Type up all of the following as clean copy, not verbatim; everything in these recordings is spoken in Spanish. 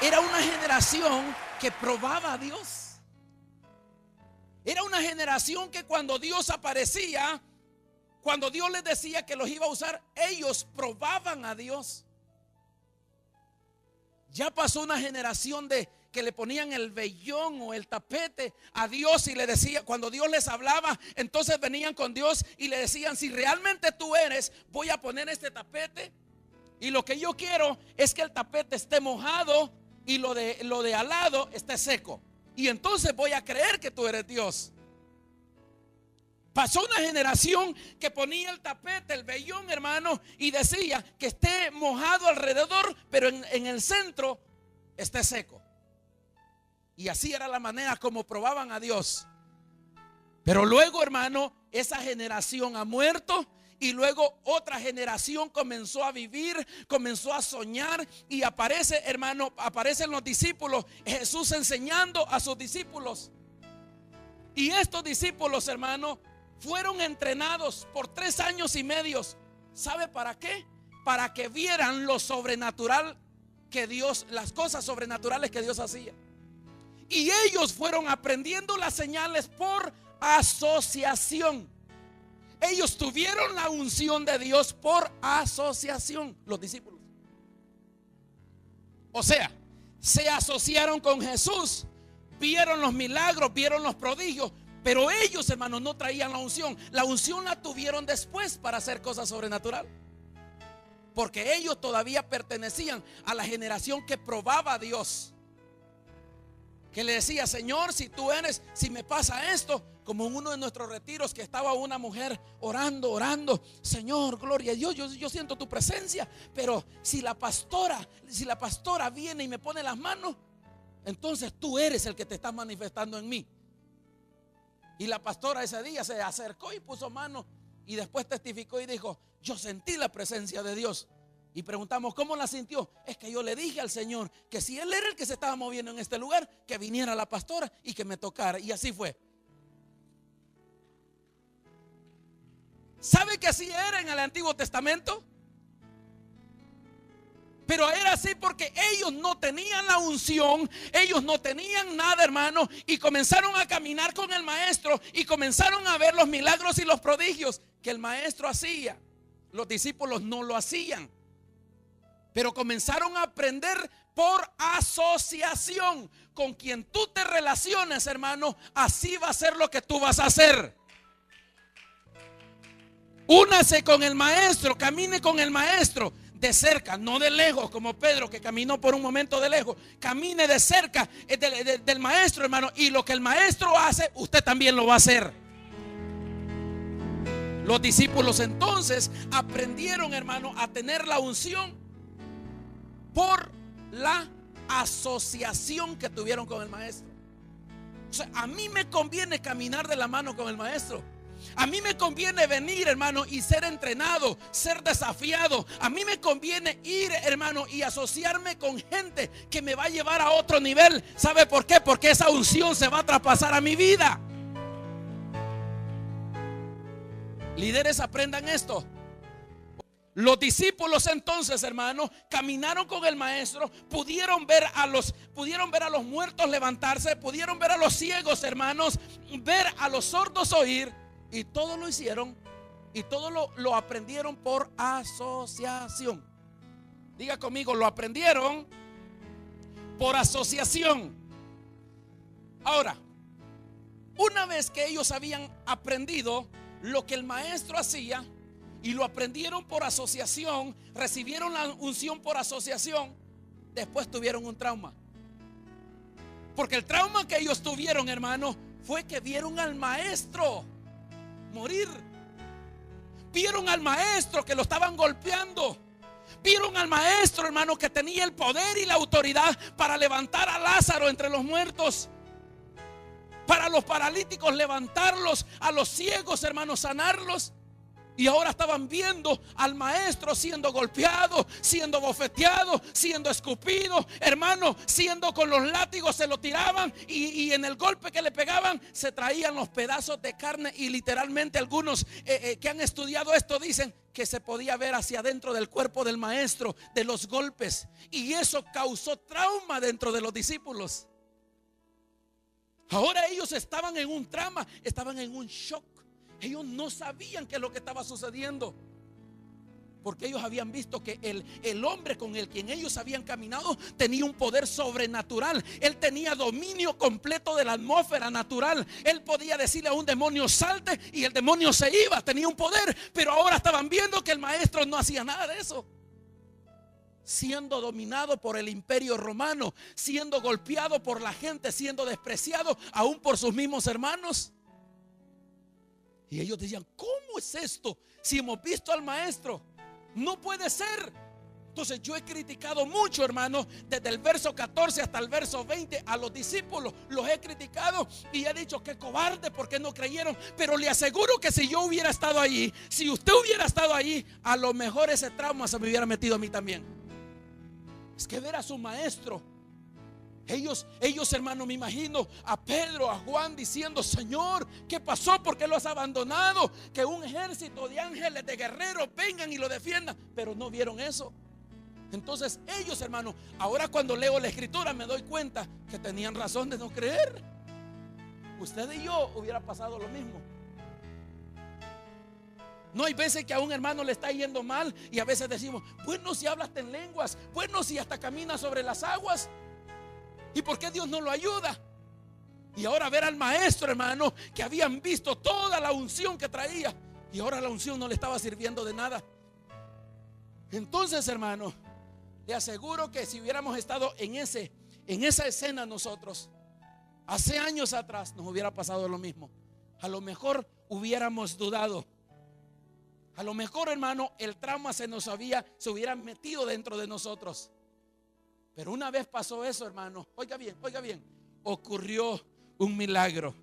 Era una generación que probaba a Dios. Era una generación que cuando Dios aparecía, cuando Dios les decía que los iba a usar, ellos probaban a Dios. Ya pasó una generación de que le ponían el vellón o el tapete a Dios y le decía, cuando Dios les hablaba, entonces venían con Dios y le decían: si realmente tú eres, voy a poner este tapete, y lo que yo quiero es que el tapete esté mojado y lo de al lado esté seco, y entonces voy a creer que tú eres Dios. Pasó una generación que ponía el tapete, el vellón, hermano, y decía que esté mojado alrededor, pero en el centro esté seco. Y así era la manera como probaban a Dios. Pero luego, hermano, esa generación ha muerto. Y luego otra generación comenzó a vivir, comenzó a soñar, y aparece, hermano, aparecen los discípulos, Jesús enseñando a sus discípulos. Y estos discípulos, hermano, fueron entrenados por 3 años y medio. ¿Sabe para qué? Para que vieran lo sobrenatural que Dios, las cosas sobrenaturales que Dios hacía. Y ellos fueron aprendiendo las señales por asociación. Ellos tuvieron la unción de Dios por asociación, los discípulos. O sea, se asociaron con Jesús, vieron los milagros, vieron los prodigios, pero ellos, hermanos, no traían la unción. La unción la tuvieron después para hacer cosas sobrenaturales, porque ellos todavía pertenecían a la generación que probaba a Dios, que le decía: Señor, si tú eres, si me pasa esto. Como en uno de nuestros retiros, que estaba una mujer orando: Señor, gloria a Dios, yo siento tu presencia, pero si la pastora viene y me pone las manos, entonces tú eres el que te estás manifestando en mí. Y la pastora ese día se acercó y puso mano, y después testificó y dijo: yo sentí la presencia de Dios. Y preguntamos: ¿cómo la sintió? Es que yo le dije al Señor que si Él era el que se estaba moviendo en este lugar, que viniera la pastora y que me tocara. Y así fue. ¿Sabe que así era en el Antiguo Testamento? Pero era así porque ellos no tenían la unción, ellos no tenían nada, hermano, y comenzaron a caminar con el maestro y comenzaron a ver los milagros y los prodigios que el maestro hacía. Los discípulos no lo hacían, pero comenzaron a aprender por asociación. Con quien tú te relaciones, hermano, así va a ser lo que tú vas a hacer. Únase con el maestro, camine con el maestro de cerca, no de lejos, como Pedro, que caminó por un momento de lejos. Camine de cerca del maestro, hermano, y lo que el maestro hace, usted también lo va a hacer. Los discípulos entonces aprendieron, hermano, a tener la unción por la asociación que tuvieron con el maestro. O sea, a mí me conviene caminar de la mano con el maestro. A mí me conviene venir, hermano, y ser entrenado, ser desafiado. A mí me conviene ir, hermano, y asociarme con gente que me va a llevar a otro nivel. ¿Sabe por qué? Porque esa unción se va a traspasar a mi vida. Líderes, aprendan esto. Los discípulos entonces, hermano, caminaron con el maestro, pudieron ver a los muertos levantarse, pudieron ver a los ciegos, hermanos, ver a los sordos oír. Y todo lo hicieron, y todo lo aprendieron por asociación. Diga conmigo: lo aprendieron por asociación. Ahora, una vez que ellos habían aprendido lo que el maestro hacía y lo aprendieron por asociación, recibieron la unción por asociación, después tuvieron un trauma. Porque el trauma que ellos tuvieron, hermano, fue que vieron al maestro morir. Vieron al maestro que lo estaban golpeando. Vieron al maestro, hermano, que tenía el poder y la autoridad para levantar a Lázaro entre los muertos, para los paralíticos levantarlos, a los ciegos, hermanos, sanarlos. Y ahora estaban viendo al maestro siendo golpeado, siendo bofeteado, siendo escupido, hermano, siendo con los látigos se lo tiraban y en el golpe que le pegaban se traían los pedazos de carne. Y literalmente algunos que han estudiado esto dicen que se podía ver hacia adentro del cuerpo del maestro de los golpes. Y eso causó trauma dentro de los discípulos. Ahora ellos estaban en un trauma, estaban en un shock. Ellos no sabían qué es lo que estaba sucediendo, porque ellos habían visto que el hombre con el quien ellos habían caminado tenía un poder sobrenatural. Él tenía dominio completo de la atmósfera natural. Él podía decirle a un demonio salte y el demonio se iba, tenía un poder. Pero ahora estaban viendo que el maestro no hacía nada de eso, siendo dominado por el imperio romano, siendo golpeado por la gente, siendo despreciado aún por sus mismos hermanos. Y ellos decían, ¿cómo es esto? Si hemos visto al maestro, no puede ser. Entonces yo he criticado mucho, hermano, desde el verso 14 hasta el verso 20 a los discípulos. Los he criticado y he dicho que cobarde porque no creyeron. Pero le aseguro que si yo hubiera estado allí, si usted hubiera estado allí, a lo mejor ese trauma se me hubiera metido a mí también. Es que ver a su maestro, ellos hermano, me imagino a Pedro, a Juan diciendo, Señor, ¿qué pasó? ¿Por qué lo has abandonado? Que un ejército de ángeles, de guerreros vengan y lo defiendan. Pero no vieron eso. Entonces ellos, hermano, ahora cuando leo la escritura me doy cuenta que tenían razón de no creer. Usted y yo hubiera pasado lo mismo. No hay veces que a un hermano le está yendo mal y a veces decimos, bueno, si hablas en lenguas, bueno, si hasta caminas sobre las aguas. ¿Y por qué Dios no lo ayuda? Y ahora ver al maestro, hermano, que habían visto toda la unción que traía, y ahora la unción no le estaba sirviendo de nada. Entonces, hermano, le aseguro que si hubiéramos estado en esa escena nosotros, hace años atrás, nos hubiera pasado lo mismo. A lo mejor hubiéramos dudado. A lo mejor, hermano, el trauma se hubiera metido dentro de nosotros. Pero una vez pasó eso, hermano, oiga bien, ocurrió un milagro.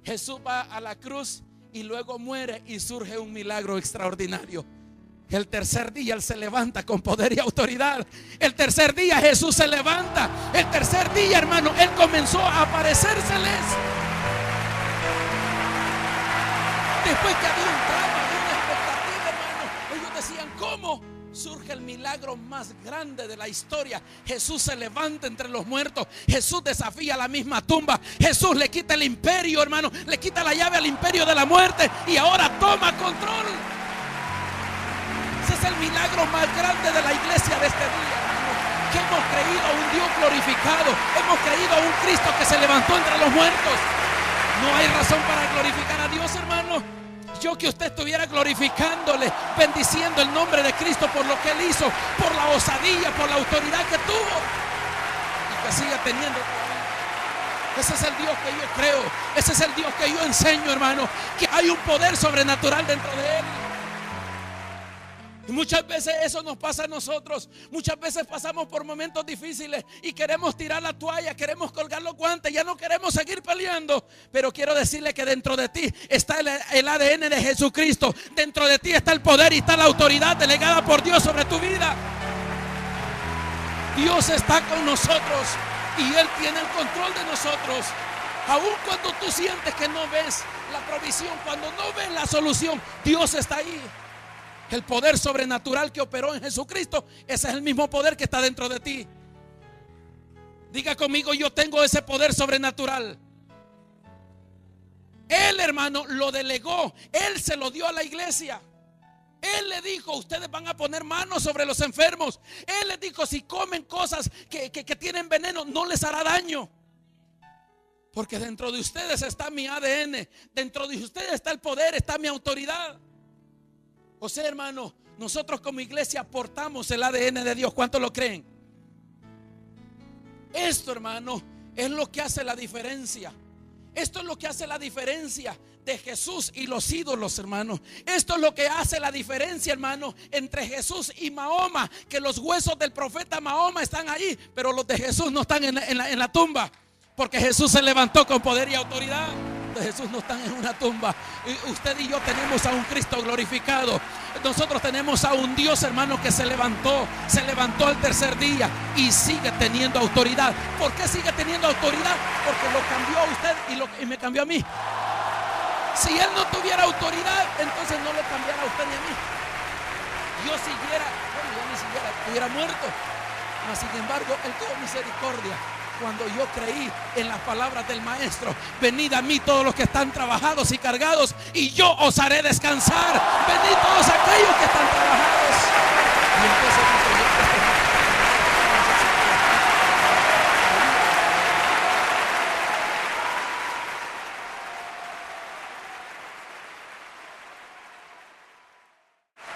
Jesús va a la cruz y luego muere y surge un milagro extraordinario. El tercer día Él se levanta con poder y autoridad. El tercer día Jesús se levanta. El tercer día, hermano, Él comenzó a aparecérseles. Después que había un trauma, había una expectativa, hermano, ellos decían, ¿cómo? Surge el milagro más grande de la historia. Jesús se levanta entre los muertos. Jesús desafía la misma tumba. Jesús le quita el imperio, hermano. Le quita la llave al imperio de la muerte y ahora toma control. Ese es el milagro más grande de la iglesia de este día, hermano. Que hemos creído a un Dios glorificado. Hemos creído a un Cristo que se levantó entre los muertos. No hay razón para glorificar a Dios, hermano. Yo que usted estuviera glorificándole, bendiciendo el nombre de Cristo por lo que Él hizo, por la osadía, por la autoridad que tuvo y que sigue teniendo. Ese es el Dios que yo creo. Ese es el Dios que yo enseño, hermano. Que hay un poder sobrenatural dentro de Él. Y muchas veces eso nos pasa a nosotros. Muchas veces pasamos por momentos difíciles y queremos tirar la toalla, queremos colgar los guantes, ya no queremos seguir peleando. Pero quiero decirle que dentro de ti está el ADN de Jesucristo. Dentro de ti está el poder y está la autoridad delegada por Dios sobre tu vida. Dios está con nosotros y Él tiene el control de nosotros. Aun cuando tú sientes que no ves la provisión, cuando no ves la solución, Dios está ahí. El poder sobrenatural que operó en Jesucristo, ese es el mismo poder que está dentro de ti. Diga conmigo, yo tengo ese poder sobrenatural. Él, hermano, lo delegó. Él se lo dio a la iglesia. Él le dijo, ustedes van a poner manos sobre los enfermos. Él les dijo, si comen cosas que tienen veneno, no les hará daño. Porque dentro de ustedes está mi ADN. Dentro de ustedes está el poder, está mi autoridad. O sea, hermano, nosotros como iglesia portamos el ADN de Dios. ¿Cuántos lo creen? Esto, hermano, es lo que hace la diferencia. Esto es lo que hace la diferencia de Jesús y los ídolos, hermano. Esto es lo que hace la diferencia, hermano, entre Jesús y Mahoma. Que los huesos del profeta Mahoma están ahí, pero los de Jesús no están en la tumba. Porque Jesús se levantó con poder y autoridad. de Jesús no están en una tumba. Usted y yo tenemos a un Cristo glorificado. Nosotros tenemos a un Dios, hermano, que se levantó al tercer día y sigue teniendo autoridad. ¿Por qué sigue teniendo autoridad? Porque lo cambió a usted y me cambió a mí. Si Él no tuviera autoridad, entonces no lo cambiara a usted ni a mí. Yo ni siquiera estuviera muerto. Mas sin embargo, Él tuvo misericordia. Cuando yo creí en las palabras del Maestro: venid a mí todos los que están trabajados y cargados, y yo os haré descansar. Venid todos aquellos que están trabajados. Y entonces